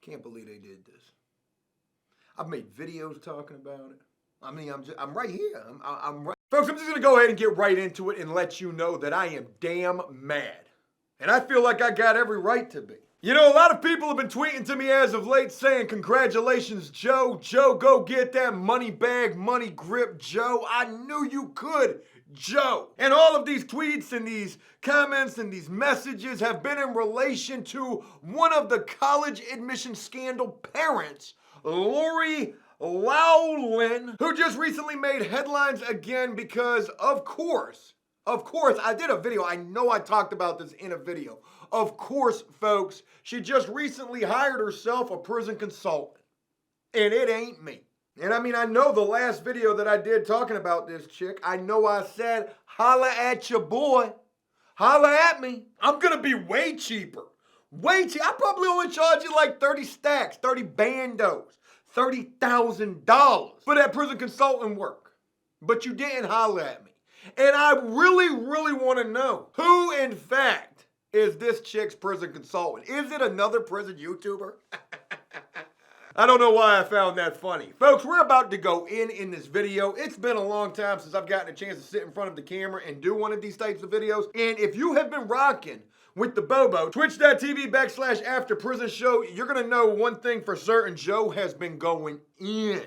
Can't believe they did this. I've made videos talking about it. I mean, I'm right here. I'm right. Folks, I'm just going to go ahead and get right into it and let you know that I am damn mad. And I feel like I got every right to be. You know, a lot of people have been tweeting to me as of late saying, congratulations, Joe. Joe, go get that money bag, money grip, Joe. I knew you could, Joe. And all of these tweets and these comments and these messages have been in relation to one of the college admission scandal parents, Lori Loughlin, who just recently made headlines again because, of course, I did a video. I know I talked about this in a video. Of course, folks, she just recently hired herself a prison consultant. And it ain't me. And I mean, I know the last video that I did talking about this chick, I know I said, holla at your boy. Holla at me. I'm going to be way cheaper. Way cheaper. I probably only charge you like 30 stacks, 30 bandos, $30,000 for that prison consultant work. But you didn't holla at me. And I really, really want to know who, in fact, is this chick's prison consultant. Is it another prison YouTuber? I don't know why I found that funny. Folks, we're about to go in this video. It's been a long time since I've gotten a chance to sit in front of the camera and do one of these types of videos. And if you have been rocking with the Bobo, twitch.tv/AfterPrisonShow, you're going to know one thing for certain. Joe has been going in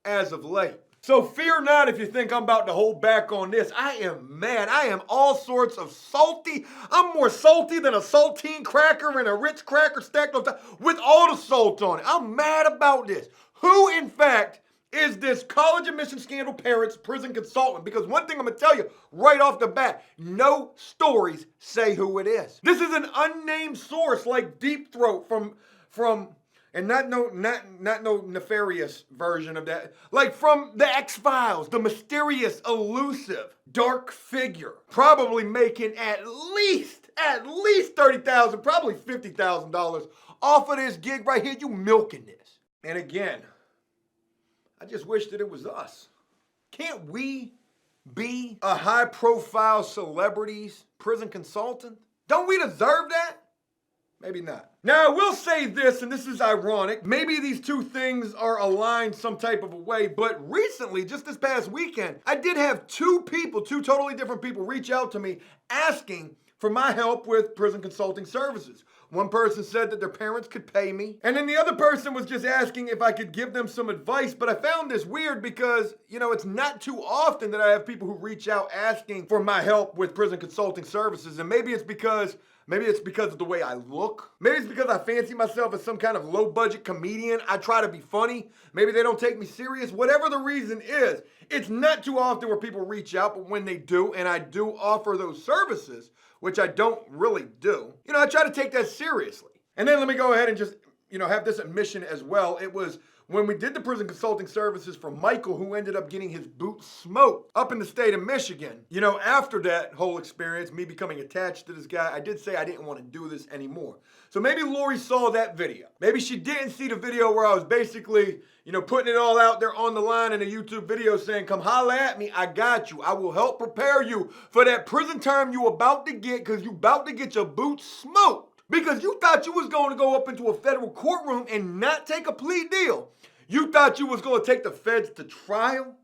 as of late. So fear not if you think I'm about to hold back on this. I am mad. I am all sorts of salty. I'm more salty than a saltine cracker and a Ritz cracker stacked on top with all the salt on it. I'm mad about this. Who, in fact, is this college admission scandal parent's prison consultant? Because one thing I'm going to tell you right off the bat, no stories say who it is. This is an unnamed source like Deep Throat from and not no nefarious version of that. Like from the X-Files, the mysterious, elusive, dark figure. Probably making at least $30,000, probably $50,000 off of this gig right here. You milking this. And again, I just wish that it was us. Can't we be a high-profile celebrity's prison consultant? Don't we deserve that? Maybe not. Now, I will say this, and this is ironic. Maybe these two things are aligned some type of a way, but recently, just this past weekend, I did have two totally different people reach out to me asking for my help with prison consulting services. One person said that their parents could pay me, and then the other person was just asking if I could give them some advice, but I found this weird because, you know, it's not too often that I have people who reach out asking for my help with prison consulting services, and maybe it's because of the way I look. Maybe it's because I fancy myself as some kind of low-budget comedian. I try to be funny. Maybe they don't take me serious. Whatever the reason is, it's not too often where people reach out, but when they do, and I do offer those services, which I don't really do, you know, I try to take that seriously. And then let me go ahead and just, you know, have this admission as well. It was when we did the prison consulting services for Michael, who ended up getting his boots smoked up in the state of Michigan. You know, after that whole experience, me becoming attached to this guy, I did say I didn't want to do this anymore. So maybe Lori saw that video. Maybe she didn't see the video where I was basically, you know, putting it all out there on the line in a YouTube video saying, come holla at me, I got you. I will help prepare you for that prison term you about to get because you about to get your boots smoked. Because you thought you was going to go up into a federal courtroom and not take a plea deal. You thought you was going to take the feds to trial?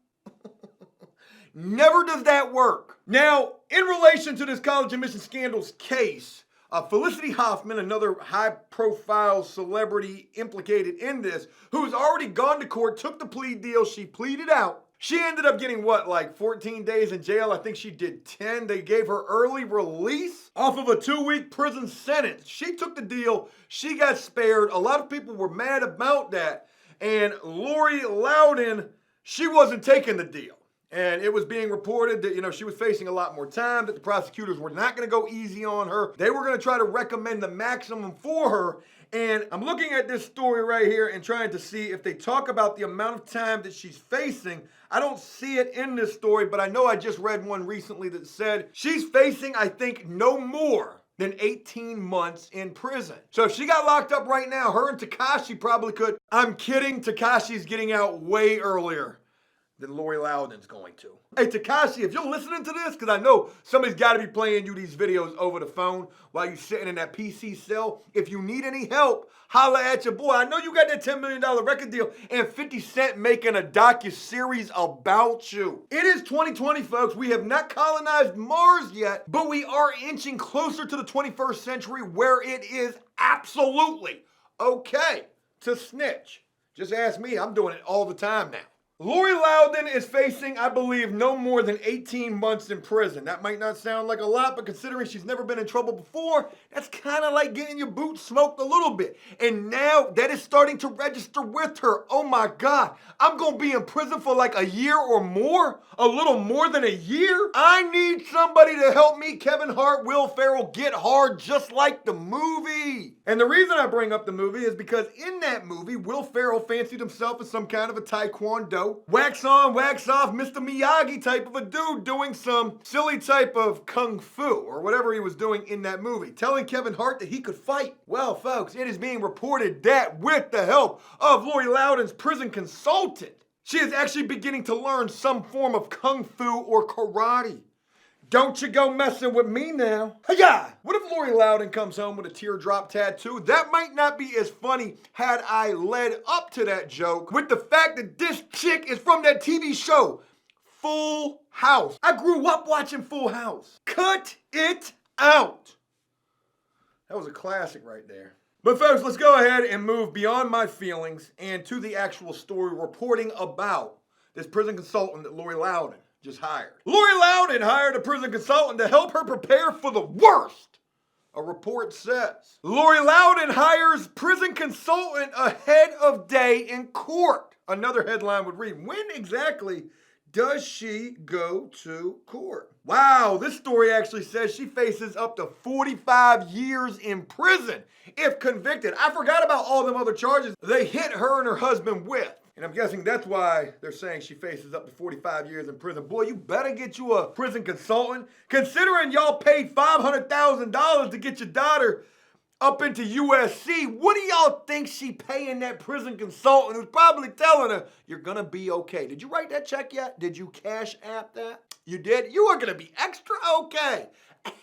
Never does that work. Now, in relation to this college admission scandals case, Felicity Huffman, another high-profile celebrity implicated in this, who's already gone to court, took the plea deal, she pleaded out. She ended up getting, what, like 14 days in jail? I think she did 10. They gave her early release off of a 2-week prison sentence. She took the deal. She got spared. A lot of people were mad about that. And Lori Loughlin, she wasn't taking the deal. And it was being reported that, you know, she was facing a lot more time, that the prosecutors were not going to go easy on her. They were going to try to recommend the maximum for her. And I'm looking at this story right here and trying to see if they talk about the amount of time that she's facing. I don't see it in this story, but I know I just read one recently that said she's facing, I think, no more than 18 months in prison. So if she got locked up right now, her and Tekashi probably could. I'm kidding, Tekashi's getting out way earlier than Lori Loughlин's going to. Hey, Tekashi, if you're listening to this, because I know somebody's got to be playing you these videos over the phone while you're sitting in that PC cell. If you need any help, holla at your boy. I know you got that $10 million record deal and 50 Cent making a docu-series about you. It is 2020, folks. We have not colonized Mars yet, but we are inching closer to the 21st century where it is absolutely okay to snitch. Just ask me. I'm doing it all the time now. Lori Loughlin is facing, I believe, no more than 18 months in prison. That might not sound like a lot, but considering she's never been in trouble before, that's kind of like getting your boots smoked a little bit. And now that is starting to register with her. Oh my God, I'm going to be in prison for like a year or more? A little more than a year? I need somebody to help me, Kevin Hart, Will Ferrell, get hard just like the movie. And the reason I bring up the movie is because in that movie, Will Ferrell fancied himself as some kind of a taekwondo, wax on, wax off, Mr. Miyagi type of a dude doing some silly type of kung fu or whatever he was doing in that movie, telling Kevin Hart that he could fight. Well, folks, it is being reported that with the help of Lori Loughlin's prison consultant, she is actually beginning to learn some form of kung fu or karate. Don't you go messing with me now. Hiya! What if Lori Loughlin comes home with a teardrop tattoo? That might not be as funny had I led up to that joke with the fact that this chick is from that TV show, Full House. I grew up watching Full House. Cut it out. That was a classic right there. But folks, let's go ahead and move beyond my feelings and to the actual story reporting about this prison consultant that Lori Loughlin just hired. Lori Loughlin hired a prison consultant to help her prepare for the worst, a report says. Lori Loughlin hires prison consultant ahead of day in court. Another headline would read, when exactly does she go to court? Wow, this story actually says she faces up to 45 years in prison if convicted. I forgot about all them other charges they hit her and her husband with. And I'm guessing that's why they're saying she faces up to 45 years in prison. Boy, you better get you a prison consultant. Considering y'all paid $500,000 to get your daughter up into USC, what do y'all think she paying that prison consultant who's probably telling her, you're gonna be okay? Did you write that check yet? Did you cash app that? You did? You are gonna be extra okay.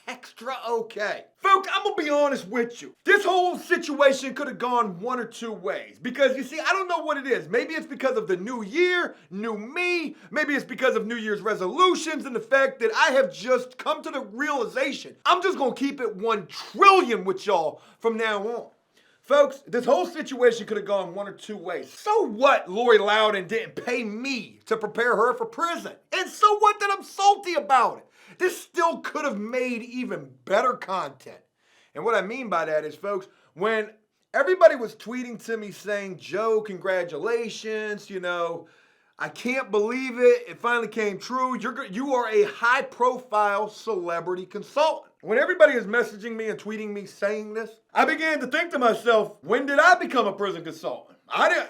Extra okay. Folks, I'm gonna be honest with you. This whole situation could have gone one or two ways. Because you see, I don't know what it is. Maybe it's because of the new year, new me. Maybe it's because of New Year's resolutions and the fact that I have just come to the realization I'm just gonna keep it 1 trillion with y'all from now on. Folks, this whole situation could have gone one or two ways. So what Lori Loughlin didn't pay me to prepare her for prison? And so what that I'm salty about it? This still could have made even better content. And what I mean by that is, folks, when everybody was tweeting to me saying, Joe, congratulations, you know, I can't believe it. It finally came true. You are a high-profile celebrity consultant. When everybody is messaging me and tweeting me saying this, I began to think to myself, when did I become a prison consultant? I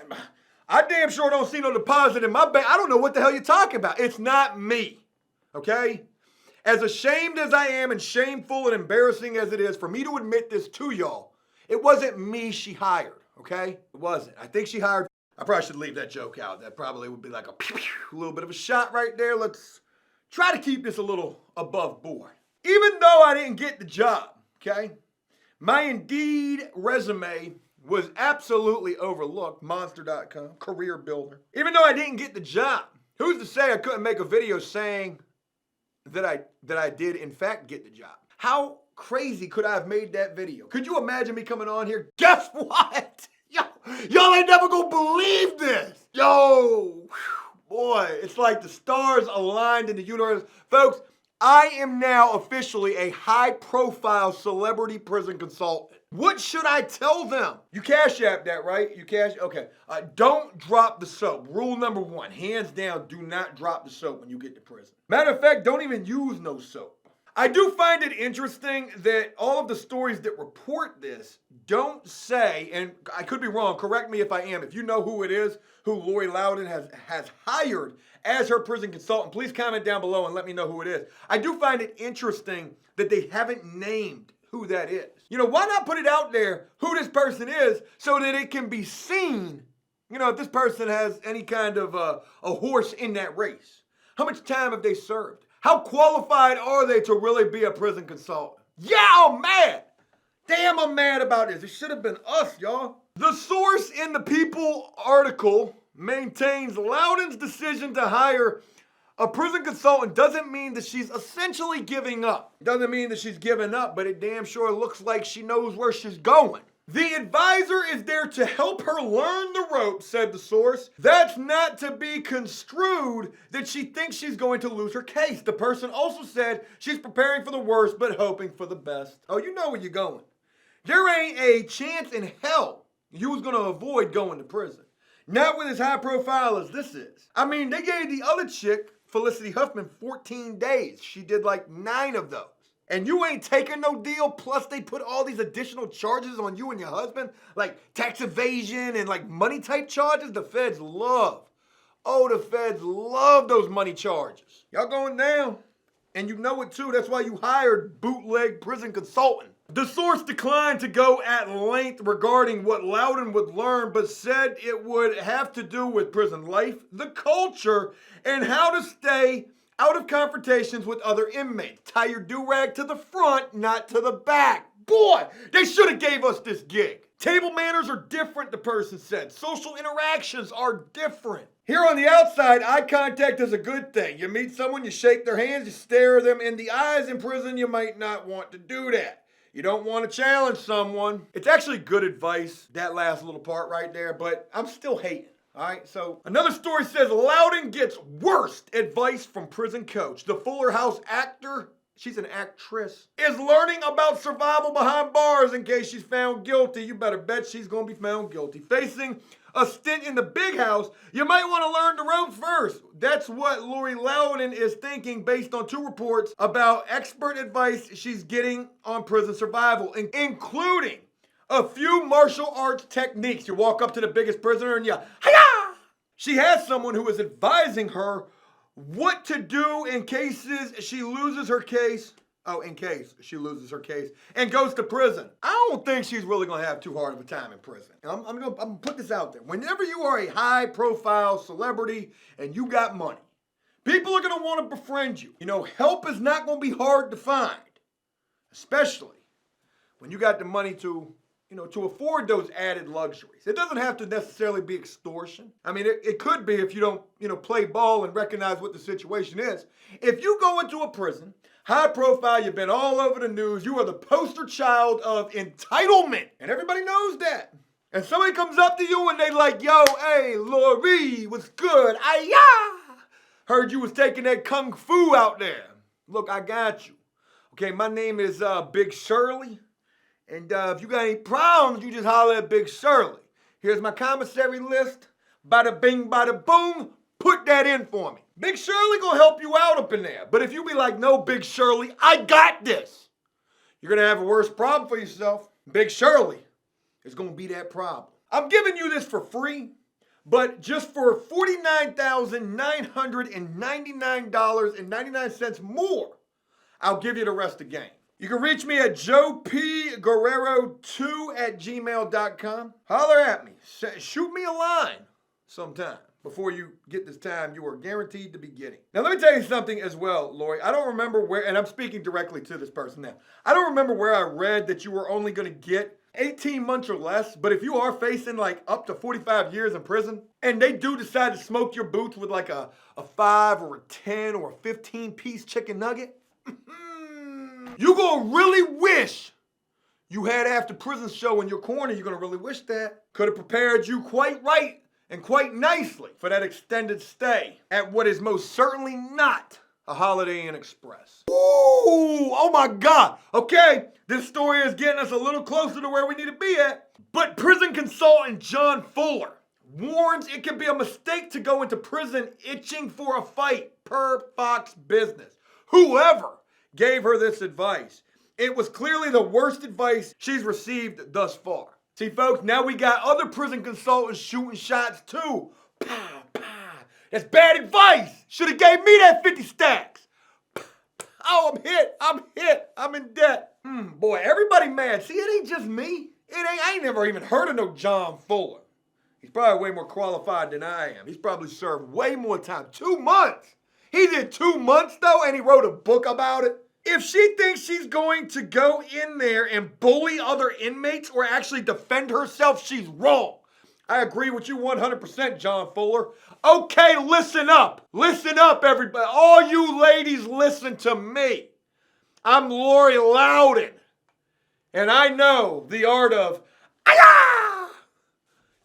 damn sure don't see no deposit in my bank. I don't know what the hell you're talking about. It's not me, okay? As ashamed as I am and shameful and embarrassing as it is for me to admit this to y'all, it wasn't me she hired, okay? It wasn't. I think she hired, I probably should leave that joke out. That probably would be like a little bit of a shot right there. Let's try to keep this a little above board. Even though I didn't get the job, okay? My Indeed resume was absolutely overlooked, monster.com, career builder. Even though I didn't get the job, who's to say I couldn't make a video saying that I did in fact get the job? How crazy could I have made that video? Could you imagine me coming on here? Guess what? Y'all ain't never gonna believe this. Yo, boy, it's like the stars aligned in the universe. Folks, I am now officially a high-profile celebrity prison consultant. What should I tell them? You cash app that, right? You cash, okay. Don't drop the soap. Rule number 1, hands down, do not drop the soap when you get to prison. Matter of fact, don't even use no soap. I do find it interesting that all of the stories that report this don't say, and I could be wrong, correct me if I am, if you know who it is, who Lori Loughlin has hired as her prison consultant, please comment down below and let me know who it is. I do find it interesting that they haven't named who that is. You know, why not put it out there who this person is so that it can be seen if this person has any kind of a horse in that race. How much time have they served? How qualified are they to really be a prison consultant? Yeah, I'm mad. Damn, I'm mad about this. It should have been us, y'all. The source in the People article maintains Loughlин's decision to hire a prison consultant doesn't mean that she's essentially giving up. Doesn't mean that she's giving up, but it damn sure looks like she knows where she's going. The advisor is there to help her learn the ropes, said the source. That's not to be construed that she thinks she's going to lose her case. The person also said she's preparing for the worst but hoping for the best. Oh, you know where you're going. There ain't a chance in hell you was going to avoid going to prison. Not with as high profile as this is. I mean, they gave the other chick, Felicity Huffman, 14 days. She did like 9 of those. And you ain't taking no deal, plus they put all these additional charges on you and your husband, like tax evasion and like money type charges the feds love. Oh, the feds love those money charges. Y'all going down. And you know it too, that's why you hired bootleg prison consultant. The source declined to go at length regarding what Loughlin would learn, but said it would have to do with prison life, the culture, and how to stay out of confrontations with other inmates. Tie your do-rag to the front, not to the back. Boy, they should have gave us this gig. Table manners are different, the person said. Social interactions are different. Here on the outside, eye contact is a good thing. You meet someone, you shake their hands, you stare them in the eyes. In prison, you might not want to do that. You don't want to challenge someone. It's actually good advice, that last little part right there, but I'm still hating. All right, so another story says Loughlin gets worst advice from prison coach. The Fuller House actor, she's an actress, is learning about survival behind bars in case she's found guilty. You better bet she's going to be found guilty. Facing a stint in the big house, you might want to learn the ropes first. That's what Lori Loughlin is thinking based on 2 reports about expert advice she's getting on prison survival, including a few martial arts techniques. You walk up to the biggest prisoner and you, hi-ya! She has someone who is advising her what to do in cases she loses her case. Oh, in case she loses her case and goes to prison. I don't think she's really gonna have too hard of a time in prison. I'm gonna put this out there. Whenever you are a high profile celebrity and you got money, people are gonna wanna befriend you. Help is not gonna be hard to find, especially when you got the money to afford those added luxuries. It doesn't have to necessarily be extortion. I mean, it could be if you don't, play ball and recognize what the situation is. If you go into a prison, high profile, you've been all over the news, you are the poster child of entitlement. And everybody knows that. And somebody comes up to you and they like, yo, hey, Lori, what's good? Ay-ya! Heard you was taking that kung fu out there. Look, I got you. Okay, my name is Big Shirley. And if you got any problems, you just holler at Big Shirley. Here's my commissary list. Bada bing, bada boom. Put that in for me. Big Shirley gonna help you out up in there. But if you be like, no, Big Shirley, I got this, you're gonna have a worse problem for yourself. Big Shirley is gonna be that problem. I'm giving you this for free, but just for $49,999.99 more, I'll give you the rest of the game. You can reach me at joepguerrero2@gmail.com. Holler at me. Shoot me a line sometime before you get this time you are guaranteed to be getting. Now, let me tell you something as well, Lori. I don't remember where, and I'm speaking directly to this person now. I don't remember where I read that you were only going to get 18 months or less, but if you are facing like up to 45 years in prison, and they do decide to smoke your boots with like a 5 or a 10 or a 15-piece chicken nugget, you're going to really wish you had AfterPrisonShow in your corner. You're going to really wish that. Could have prepared you quite right and quite nicely for that extended stay at what is most certainly not a Holiday Inn Express. Ooh, oh my God. Okay, this story is getting us a little closer to where we need to be at. But prison consultant John Fuller warns it can be a mistake to go into prison itching for a fight, per Fox Business. Whoever gave her this advice, it was clearly the worst advice she's received thus far. See, folks, now we got other prison consultants shooting shots too. Pow, pow. That's bad advice. Should have gave me that 50 stacks. Oh, I'm hit, I'm in debt. Boy, everybody mad. See, it ain't just me. I ain't never even heard of no John Fuller. He's probably way more qualified than I am. He's probably served way more time. 2 months. He did 2 months, though, and he wrote a book about it. If she thinks she's going to go in there and bully other inmates or actually defend herself, she's wrong. I agree with you 100%, John Fuller. Okay, listen up. Listen up, everybody. All you ladies, listen to me. I'm Lori Loughlin, and I know the art of "Aya!"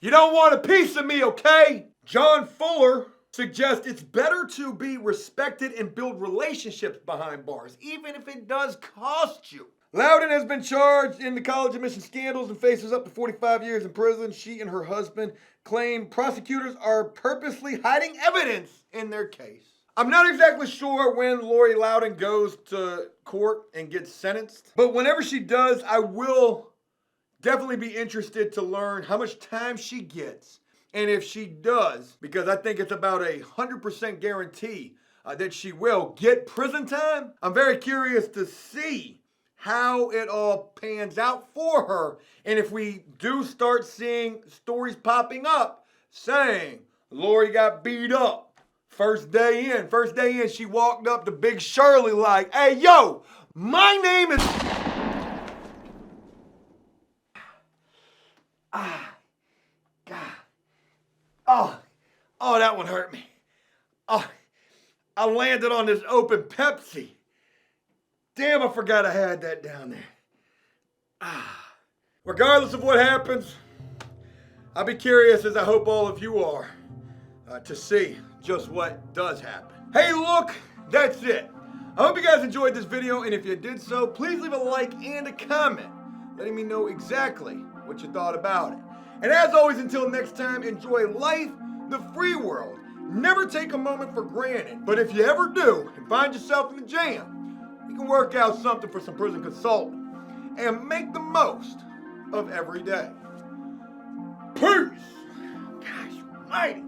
You don't want a piece of me, okay? John Fuller suggests it's better to be respected and build relationships behind bars, even if it does cost you. Loughlin has been charged in the college admission scandals and faces up to 45 years in prison. She and her husband claim prosecutors are purposely hiding evidence in their case. I'm not exactly sure when Lori Loughlin goes to court and gets sentenced, but whenever she does, I will definitely be interested to learn how much time she gets. And if she does, because I think it's about 100% guarantee that she will get prison time, I'm very curious to see how it all pans out for her. And if we do start seeing stories popping up saying Lori got beat up, first day in, she walked up to Big Shirley like, "Hey, yo, my name is..." God. Oh, that one hurt me. Oh, I landed on this open Pepsi. Damn, I forgot I had that down there. Regardless of what happens, I'll be curious, as I hope all of you are, to see just what does happen. Hey, look, that's it. I hope you guys enjoyed this video, and if you did so, please leave a like and a comment, letting me know exactly what you thought about it. And as always, until next time, enjoy life, the free world. Never take a moment for granted. But if you ever do and find yourself in the jam, you can work out something for some prison consultant and make the most of every day. Peace. Gosh almighty.